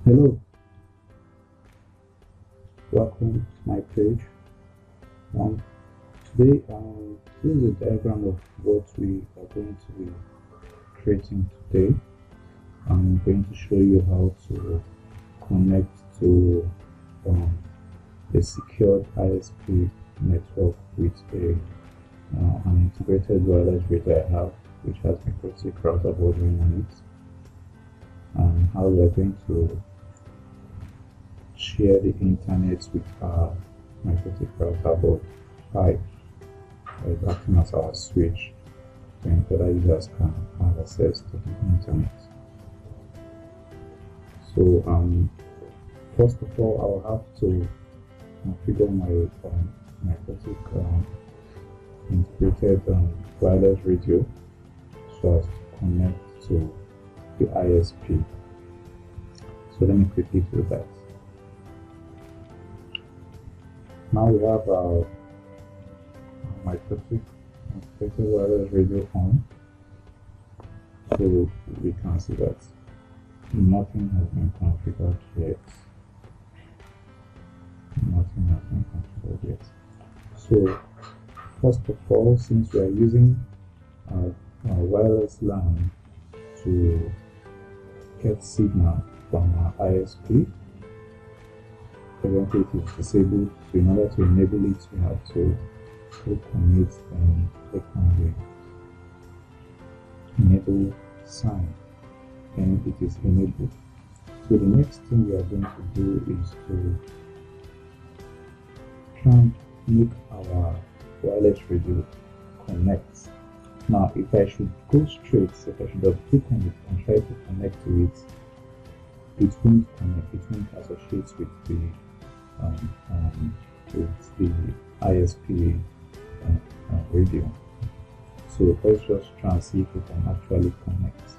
Hello, welcome to my page. Um, this is a diagram of what we are going to be creating today. I'm going to show you how to connect to a secured ISP network with an integrated wireless radio I have, which has Mikrotik router bordering on it, and how we are going to share the internet with our Mikrotik router board 5 acting as our switch, then other users can have access to the internet. So first of all, I'll have to configure my Mikrotik integrated wireless radio so as to connect to the ISP. So let me quickly do that. Now we have our Mikrotik integrated wireless radio on, so we can see that nothing has been configured yet. Nothing has been configured yet. So first of all, since we are using our wireless LAN to get signal from our ISP, currently it is disabled, so in order to enable it, we have to click on it and click on the enable sign, and it is enabled. So the next thing we are going to do is to try and make our wireless radio connect. Now if I should go straight, if I should have clicked on it and try to connect to it, it won't connect, it won't associate with the ISP radio. So let's just try and see if we can actually connect.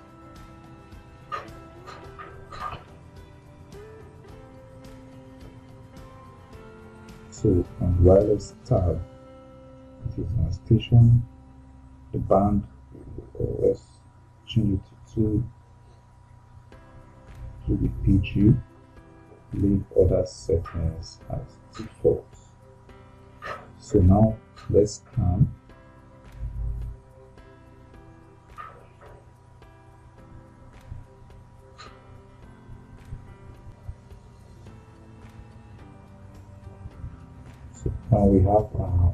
So on wireless tab, it is on station, the band, let's change it to the PG, leave other settings as default. So now let's scan. So now we have our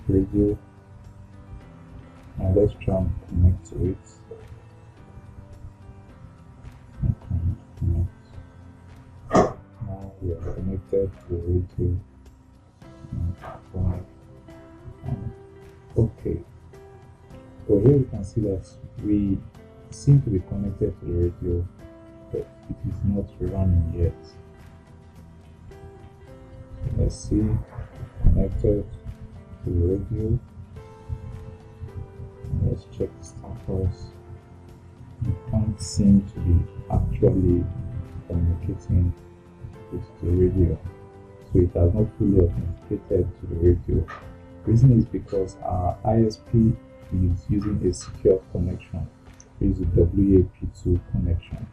radio. Now let's try and connect to it. Now we are connected to the radio. Okay. So here we can see that we seem to be connected to the radio, but it is not running yet. So let's see, connected to the radio. Let's check the status. It can't seem to be actually communicating with the radio, so it has not fully authenticated to the radio. The reason is because our ISP is using a secure connection, which is a WAP2 connection.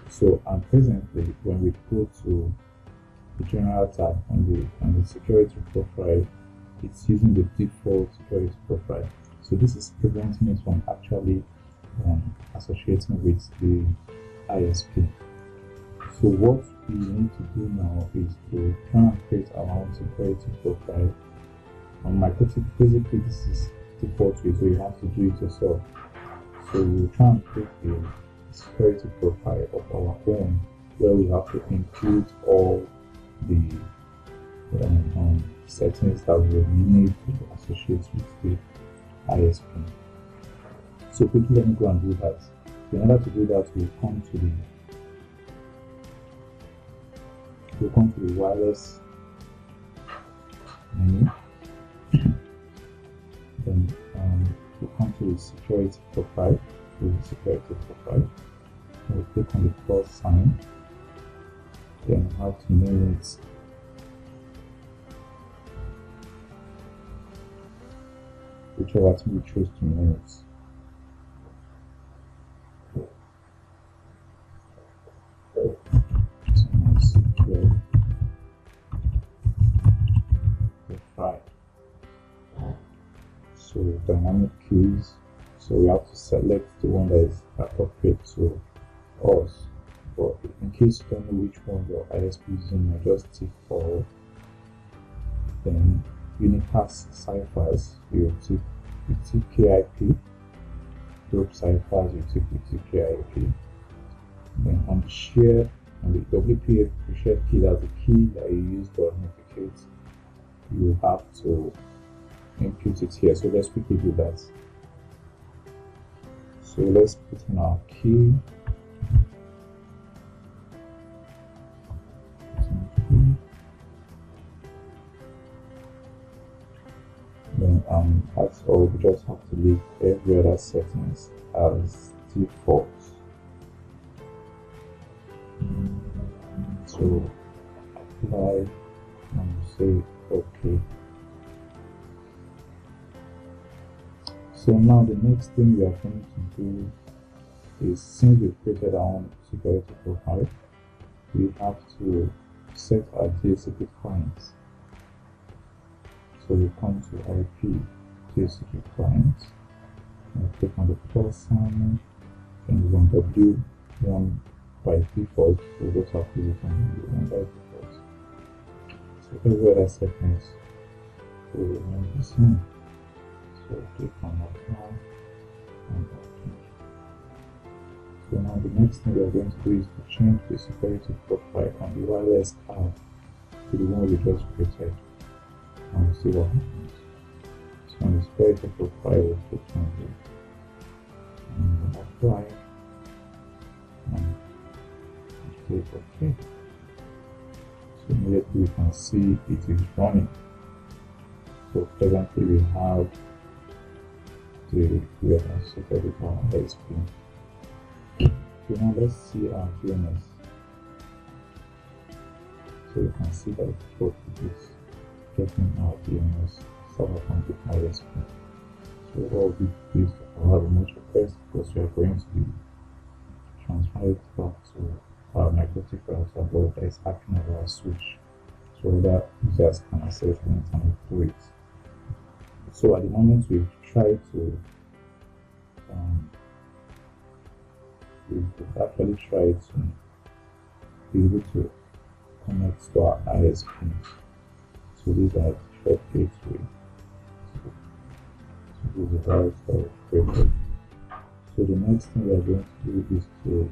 So presently, when we go to the general tab on the security profile, it's using the default security profile. So this is preventing it from actually associating with the ISP. So what we need to do now is to try and create our own security profile. On Mikrotik, basically this is default way, so you have to do it yourself. So we'll try and create a security profile of our own, where we have to include all the settings that we need to associate with the ISP. So quickly, let me go and do that. In order to do that, we'll come to the wireless menu. Then we'll come to the security profile. We'll click on the plus sign. Then we have to name it whichever thing we choose to name it. to dynamic keys. So we have to select the one that is appropriate to us. But in case you don't know which one your ISP is using, you just tick all. Then unicast ciphers, you tick KIP. Group ciphers, you tick KIP. Then on the WPA shared key, that's the key that you use to authenticate, you have to input it here. So let's quickly do that. So let's put in our key. Then that's all. We just have to leave every other settings as default. So apply and say OK. So now the next thing we are going to do is, since we've created our own security profile, we have to set our DHCP clients. So we come to IP DHCP clients and click on the plus sign, and on W1 by default, so we just have to use W1 by default. So every other settings will remain the same. So click on apply and OK. So now the next thing we are going to do is to change the security profile on the wireless card to the one we just created. And we'll see what happens. So on the security profile, we'll click on it and apply and click OK. So immediately we can see it is running. So presently we have we have set with our ISP. So now let's see our DNS. So you can see that the port is getting our DNS server from the ISP. So all we do is our remote request, because we are going to be transferred back to our Mikrotik router board that is acting as our switch, so that users can access the internet through it. So at the moment we've actually tried to be able to connect to our ISP. So these are short gateway. So this is how it's created. So the next thing we are going to do is to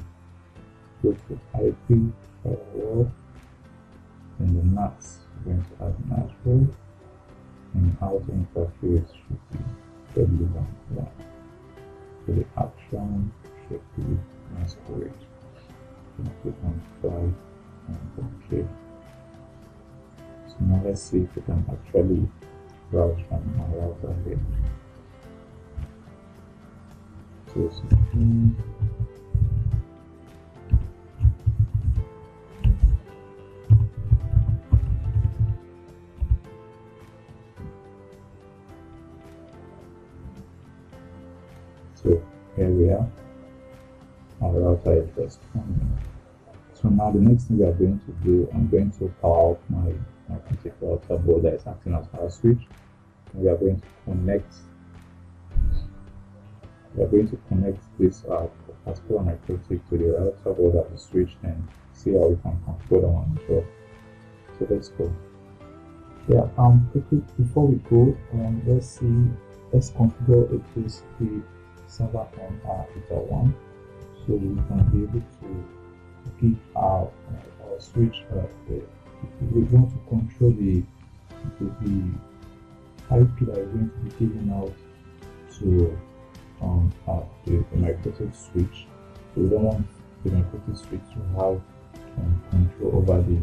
go to IP firewall, and the NAS, we're going to add NAS role, and how the interface should be W1. So the action should be masquerade. So click on apply and OK. So now let's see if we can actually browse from our router here. So here we are, our router is responding. So now the next thing we are going to do, I'm going to power up my Mikrotik router board that is acting as our switch. And we are going to connect this particular Mikrotik to the router board as a switch, and see how we can configure that one as well. So let's go. Yeah, quickly before we go, let's configure a TCP server on our Ether 1, so we can be able to give our switch. We want to control the IP that is going to be given out to the Mikrotik switch. So we don't want the Mikrotik switch to have control over the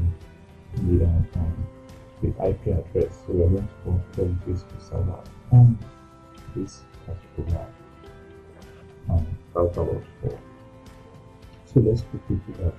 IP address. So we are going to control this server on this particular router board 4. So let's quickly do that.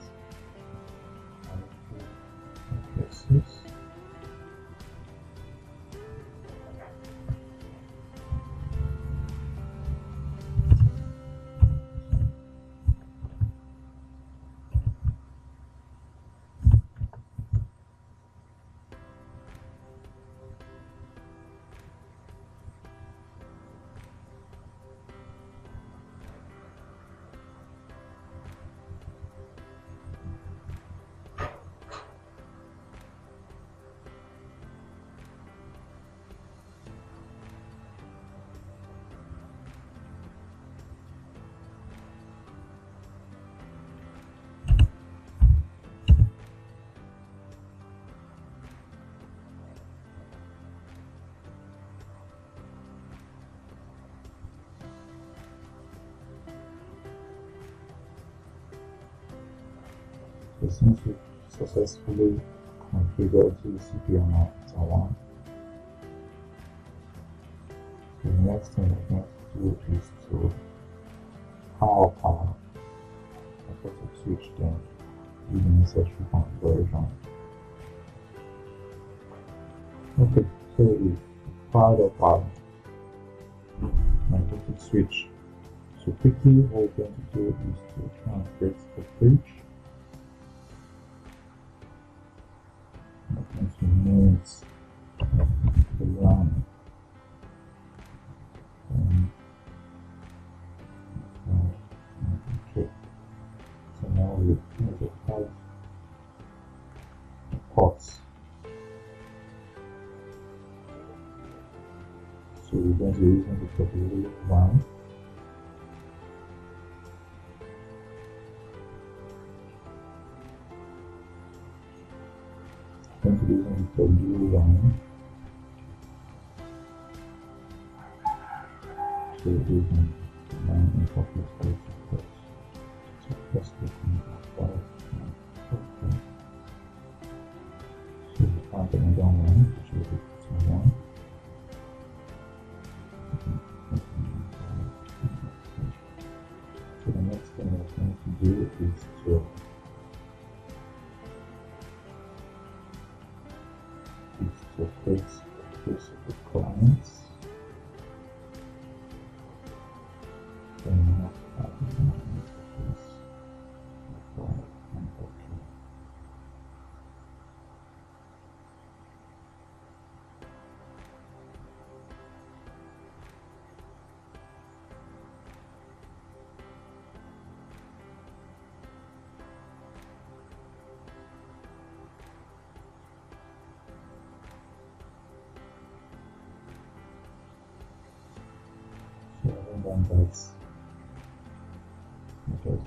Okay, since we've successfully configured TCP on our router 1, the next thing we're going to do is to power up our Mikrotik switch, then do the necessary configuration. Okay, so we've powered up our Mikrotik switch. So quickly, what we're going to do is to try and create the bridge. I'm going to name it the LAN. Okay. So now we have ports. So we're going to be using the W1. Going to be using the W1. So we're using the line interface first. So let's click on that file. Okay. So we find another one, which will be 1. So the next thing we're going to do is to create a list of clients. Then we have to add the interface and OK.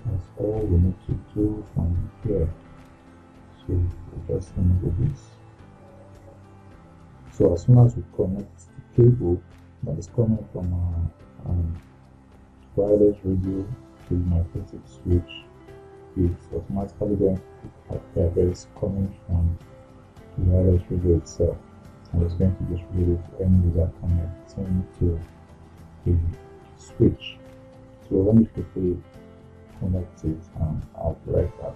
That's all we need to do from here. So we'll just enable this. So as soon as we connect the cable that is coming from our wireless radio to the Mikrotik switch, it's automatically going to pick up that is coming from the wireless radio itself, and it's going to distribute it to any user connecting to the switch. So let me quickly connect it and I'll be right back.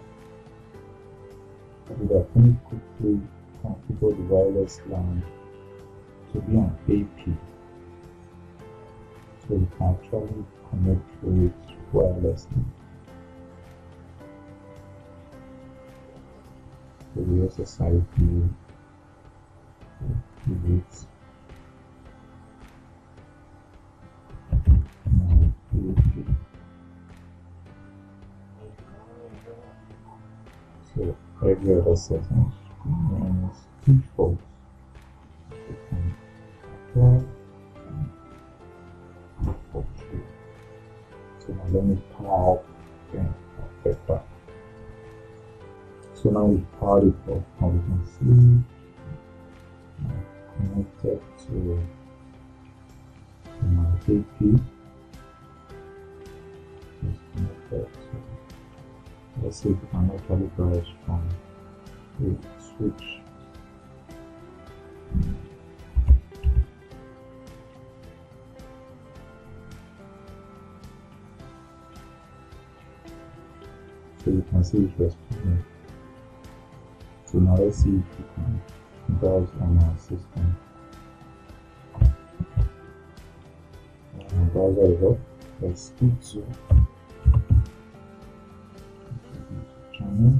Let me quickly configure the wireless LAN to be an AP, so we can actually connect to it wirelessly. So we exercise the bits. So every other setting remains default. We can apply and default true. So now let me power up, then I'll get back. So now we've powered it up. Now we can see connected to my AP. It's connected to, let's see if we can actually browse from the switch. So you can see it's responding. So now let's see if we can browse on our system. Our browser is up. Let's go to channel.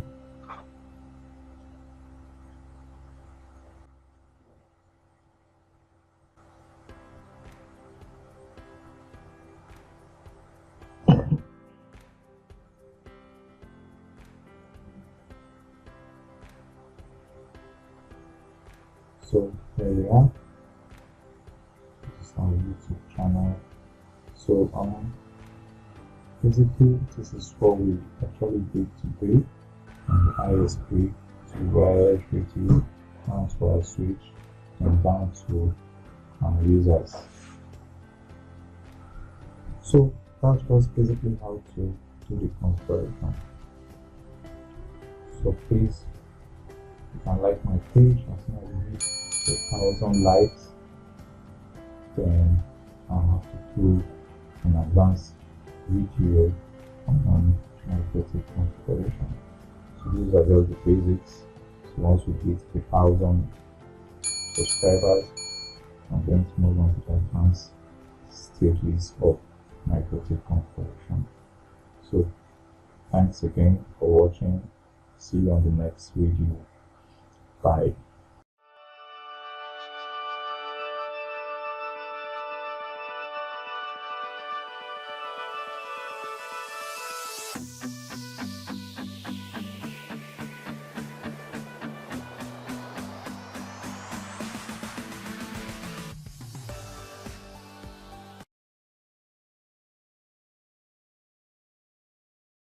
So there we are. This is our YouTube channel. So basically this is what we actually did today on the ISP to wireless radio, down to our switch, and down to our users. So that's just basically how to do the configuration. So please, you can like my page as soon as we hit 1,000 likes. Then I'll have to do an advanced video on Mikrotik Configuration. So these are just the basics. So once we hit 1,000 subscribers, I'm going to move on to the advanced stages of Mikrotik Configuration. So thanks again for watching. See you on the next video. Bye.